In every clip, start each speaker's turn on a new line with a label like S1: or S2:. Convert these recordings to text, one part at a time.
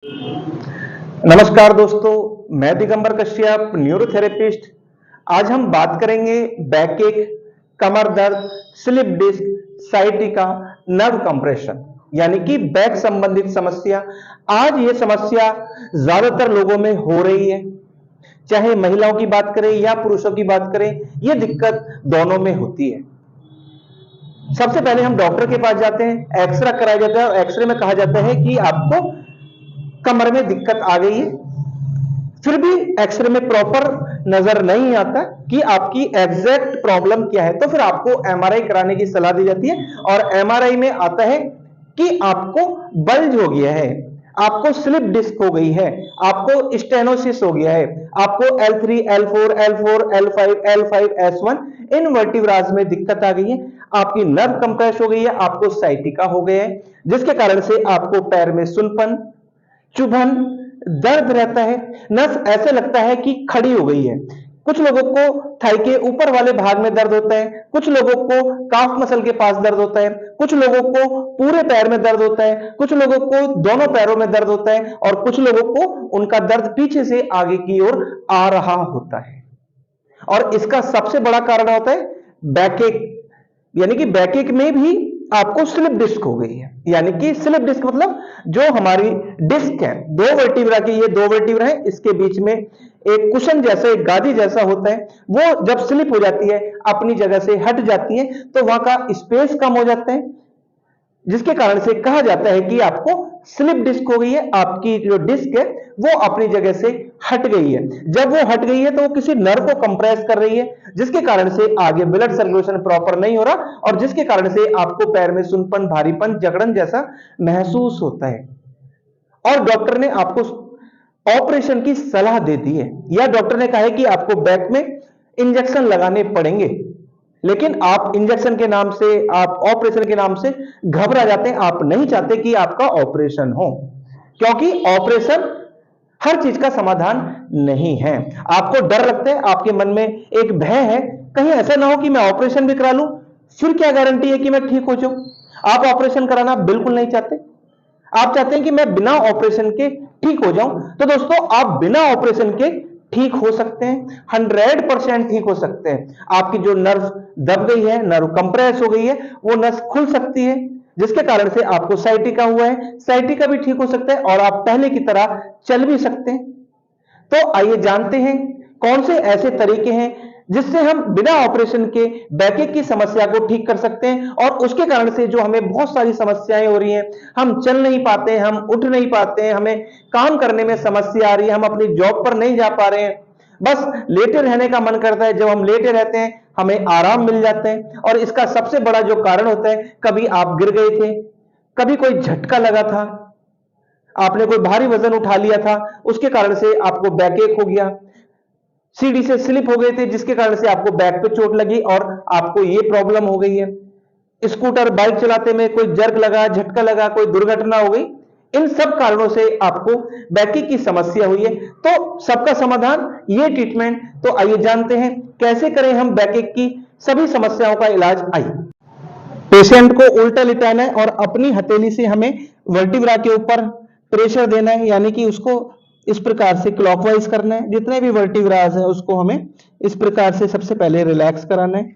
S1: नमस्कार दोस्तों, मैं दिगंबर कश्यप, न्यूरोथेरेपिस्ट। आज हम बात करेंगे बैक एक, कमर दर्द, slip disc, sciatica, nerve compression यानी कि बैक संबंधित समस्या। आज ये समस्या ज्यादातर लोगों में हो रही है, चाहे महिलाओं की बात करें या पुरुषों की बात करें, ये दिक्कत दोनों में होती है। सबसे पहले हम डॉक्टर के पास जाते हैं, एक्सरे कराया जाता है और एक्सरे में कहा जाता है कि आपको कमर में दिक्कत आ गई है। फिर भी एक्सरे में प्रॉपर नजर नहीं आता कि आपकी एग्जैक्ट प्रॉब्लम क्या है, तो फिर आपको एमआरआई कराने की सलाह दी जाती है और एमआरआई में आता है कि आपको बल्ज हो गया है, आपको स्लिप डिस्क हो गई है, आपको स्टेनोसिस हो गया है, आपको L3, L4, L4, L5, L5, S1 इन वर्टिब्राज में दिक्कत आ गई है, आपकी नर्व कंप्रेस हो गई है, आपको साइटिका हो गया है, जिसके कारण से आपको पैर में सुनपन, चुभन, दर्द रहता है, नस ऐसे लगता है कि खड़ी हो गई है। कुछ लोगों को थाई के ऊपर वाले भाग में दर्द होता है, कुछ लोगों को काफ मसल के पास दर्द होता है, कुछ लोगों को पूरे पैर में दर्द होता है, कुछ लोगों को दोनों पैरों में दर्द होता है और कुछ लोगों को उनका दर्द पीछे से आगे की ओर आ रहा होता है। और इसका सबसे बड़ा कारण होता है बैकएक, यानी कि बैकएक में भी आपको स्लिप डिस्क हो गई है। यानी कि स्लिप डिस्क मतलब जो हमारी डिस्क है, दो वर्टिब्रा की, ये दो वर्टिब्रा है, इसके बीच में एक कुशन जैसा, एक गादी जैसा होता है, वो जब स्लिप हो जाती है, अपनी जगह से हट जाती है, तो वहां का स्पेस कम हो जाता है, जिसके कारण से कहा जाता है कि आपको स्लिप डिस्क हो गई है, आपकी जो डिस्क है वो अपनी जगह से हट गई है। जब वो हट गई है तो वो किसी नर्व को कंप्रेस कर रही है, जिसके कारण से आगे ब्लड सर्कुलेशन प्रॉपर नहीं हो रहा और जिसके कारण से आपको पैर में सुनपन, भारीपन, जकड़न जैसा महसूस होता है। और डॉक्टर ने आपको ऑपरेशन की सलाह दे दी है या डॉक्टर ने कहा है कि आपको बैक में इंजेक्शन लगाने पड़ेंगे, लेकिन आप इंजेक्शन के नाम से, आप ऑपरेशन के नाम से घबरा जाते हैं। आप नहीं चाहते कि आपका ऑपरेशन हो, क्योंकि ऑपरेशन हर चीज का समाधान नहीं है। आपको डर लगता है, आपके मन में एक भय है, कहीं ऐसा ना हो कि मैं ऑपरेशन भी करा लूं, फिर क्या गारंटी है कि मैं ठीक हो जाऊं। आप ऑपरेशन कराना बिल्कुल नहीं चाहते, आप चाहते हैं कि मैं बिना ऑपरेशन के ठीक हो जाऊं। तो दोस्तों, आप बिना ऑपरेशन के ठीक हो सकते हैं, 100% ठीक हो सकते हैं। आपकी जो नर्व दब गई है, नर्व कंप्रेस हो गई है, वो नस खुल सकती है, जिसके कारण से आपको साइटिका हुआ है, साइटिका भी ठीक हो सकता है और आप पहले की तरह चल भी सकते हैं। तो आइए जानते हैं कौन से ऐसे तरीके हैं जिससे हम बिना ऑपरेशन के बैकएक की समस्या को ठीक कर सकते हैं और उसके कारण से जो हमें बहुत सारी समस्याएं हो रही हैं, हम चल नहीं पाते, हम उठ नहीं पाते, हमें काम करने में समस्या आ रही है, हम अपनी जॉब पर नहीं जा पा रहे हैं, बस लेटे रहने का मन करता है। जब हम लेटे रहते हैं हमें आराम मिल जाता है और इसका सबसे बड़ा जो कारण होता है, कभी आप गिर गए थे, कभी कोई झटका लगा था, आपने कोई भारी वजन उठा लिया था, उसके कारण से आपको बैकएक हो गया, सीढ़ी से स्लिप हो गए थे जिसके कारण से आपको बैक पे चोट लगी और आपको ये प्रॉब्लम हो गई है, स्कूटर बाइक चलाते में कोई जर्क लगा, झटका लगा, कोई दुर्घटना हो गई, इन सब कारणों से आपको बैकएक की समस्या हुई है। तो सबका समाधान ये ट्रीटमेंट। तो आइए जानते हैं कैसे करें हम बैकएक की सभी समस्याओं का इलाज। आइए, पेशेंट को उल्टा लिटाना है और अपनी हथेली से हमें वर्टिब्रा के ऊपर प्रेशर देना है, यानी कि उसको इस प्रकार से क्लॉकवाइज करना है। जितने भी वर्टिब्रास हैं उसको हमें इस प्रकार से सबसे पहले रिलैक्स कराना है।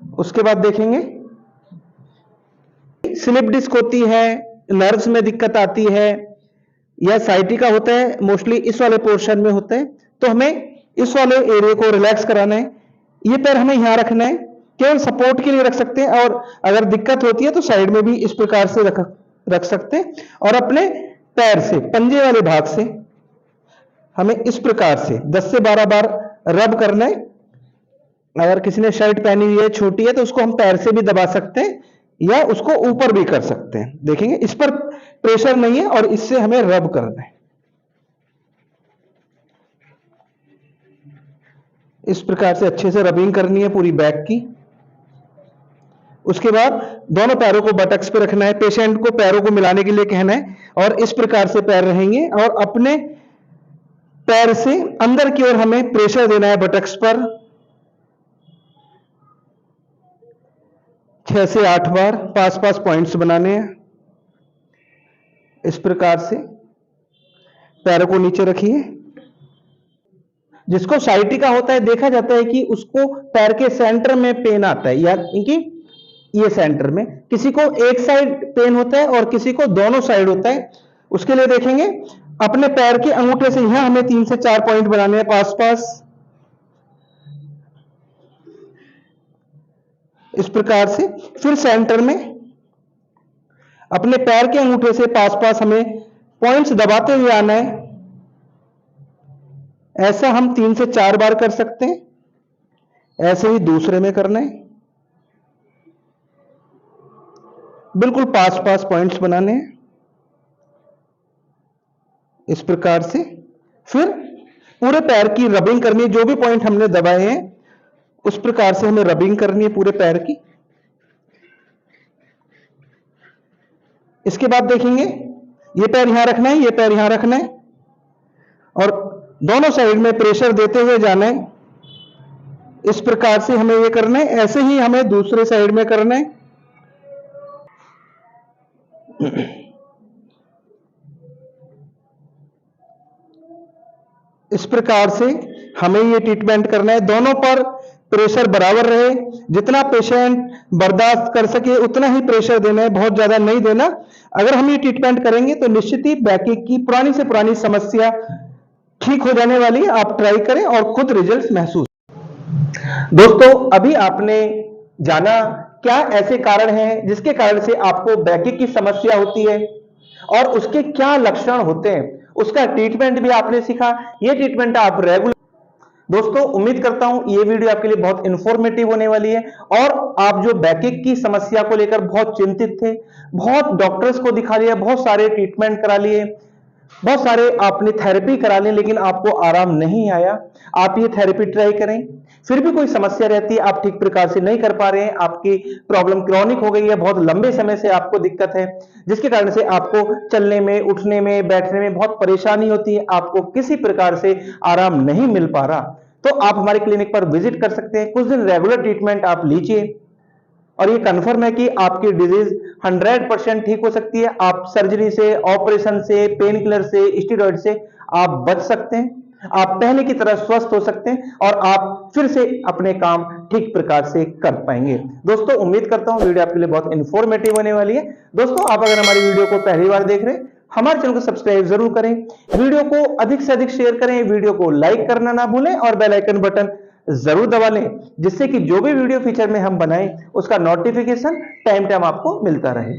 S1: उसके बाद देखेंगे, स्लिप डिस्क होती है, नर्व्स में दिक्कत आती है या साइटिका होता है, मोस्टली इस वाले पोर्शन में होता है, तो हमें इस वाले एरिया को रिलैक्स कराना है। ये पैर हमें यहां रखना है, केवल सपोर्ट के लिए रख सकते हैं और अगर दिक्कत होती है तो साइड में भी इस प्रकार से रख सकते हैं और अपने पैर से पंजे वाले भाग से हमें इस प्रकार से 10 से 12 बार रब करना है। अगर किसी ने शर्ट पहनी हुई है, छोटी है, तो उसको हम पैर से भी दबा सकते हैं या उसको ऊपर भी कर सकते हैं। देखेंगे इस पर प्रेशर नहीं है और इससे हमें रब करना है। इस प्रकार से अच्छे से रबिंग करनी है पूरी बैक की। उसके बाद दोनों पैरों को बटक्स पे रखना है, पेशेंट को पैरों को मिलाने के लिए कहना है और इस प्रकार से पैर रहेंगे और अपने पैर से अंदर की ओर हमें प्रेशर देना है बटक्स पर। 6 से 8 बार पास पास पॉइंट्स बनाने हैं। इस प्रकार से पैरों को नीचे रखिए। जिसको साइटिका होता है, देखा जाता है कि उसको पैर के सेंटर में पेन आता है, यानी कि ये सेंटर में, किसी को एक साइड पेन होता है और किसी को दोनों साइड होता है। उसके लिए देखेंगे, अपने पैर के अंगूठे से यहां हमें 3 से 4 पॉइंट बनाने हैं पास पास। इस प्रकार से फिर सेंटर में अपने पैर के अंगूठे से पास पास हमें पॉइंट्स दबाते हुए आना है। ऐसा हम 3 से 4 बार कर सकते हैं। ऐसे ही दूसरे में करना है, बिल्कुल पास पास पॉइंट्स बनाने हैं। इस प्रकार से फिर पूरे पैर की रबिंग करनी है। जो भी पॉइंट हमने दबाए हैं उस प्रकार से हमें रबिंग करनी है पूरे पैर की। इसके बाद देखेंगे, ये पैर यहां रखना है, ये पैर यहां रखना है और दोनों साइड में प्रेशर देते हुए जाना है। इस प्रकार से हमें ये करना है। ऐसे ही हमें दूसरे साइड में करना है। इस प्रकार से हमें ये ट्रीटमेंट करना है। दोनों पर प्रेशर बराबर रहे, जितना पेशेंट बर्दाश्त कर सके उतना ही प्रेशर देना है, बहुत ज्यादा नहीं देना। अगर हम ये ट्रीटमेंट करेंगे तो निश्चित ही बैकएक की पुरानी से पुरानी समस्या ठीक हो जाने वाली है। आप ट्राई करें और खुद रिजल्ट्स महसूस। दोस्तों, अभी आपने जाना क्या ऐसे कारण हैं जिसके कारण से आपको बैकएक की समस्या होती है और उसके क्या लक्षण होते हैं, उसका ट्रीटमेंट भी आपने सीखा। ये ट्रीटमेंट आप रेगुलर। दोस्तों, उम्मीद करता हूं ये वीडियो आपके लिए बहुत इंफॉर्मेटिव होने वाली है और आप जो बैकएक की समस्या को लेकर बहुत चिंतित थे, बहुत डॉक्टर्स को दिखा लिया, बहुत सारे ट्रीटमेंट करा लिए, बहुत सारे आपने थेरेपी करा ली, लेकिन आपको आराम नहीं आया। आप ये थेरेपी ट्राई करें। फिर भी कोई समस्या रहती है, आप ठीक प्रकार से नहीं कर पा रहे हैं, आपकी प्रॉब्लम क्रॉनिक हो गई है, बहुत लंबे समय से आपको दिक्कत है, जिसके कारण से आपको चलने में, उठने में, बैठने में बहुत परेशानी होती है, आपको किसी प्रकार से आराम नहीं मिल पा रहा, तो आप हमारे क्लिनिक पर विजिट कर सकते हैं। कुछ दिन रेगुलर ट्रीटमेंट आप लीजिए और ये कंफर्म है कि आपकी डिजीज 100% ठीक हो सकती है। आप सर्जरी से, ऑपरेशन से, पेन किलर से, स्टेरॉइड से आप बच सकते हैं। आप पहले की तरह स्वस्थ हो सकते हैं और आप फिर से अपने काम ठीक प्रकार से कर पाएंगे। दोस्तों, उम्मीद करता हूं वीडियो आपके लिए बहुत इंफॉर्मेटिव होने वाली है। दोस्तों, आप अगर हमारी वीडियो को पहली बार देख रहे हैं, हमारे चैनल को सब्सक्राइब जरूर करें, वीडियो को अधिक से अधिक शेयर करें, वीडियो को लाइक करना ना भूलें और बेल आइकन बटन जरूर दबा लें, जिससे कि जो भी वीडियो फीचर में हम बनाएं उसका नोटिफिकेशन टाइम टाइम आपको मिलता रहे।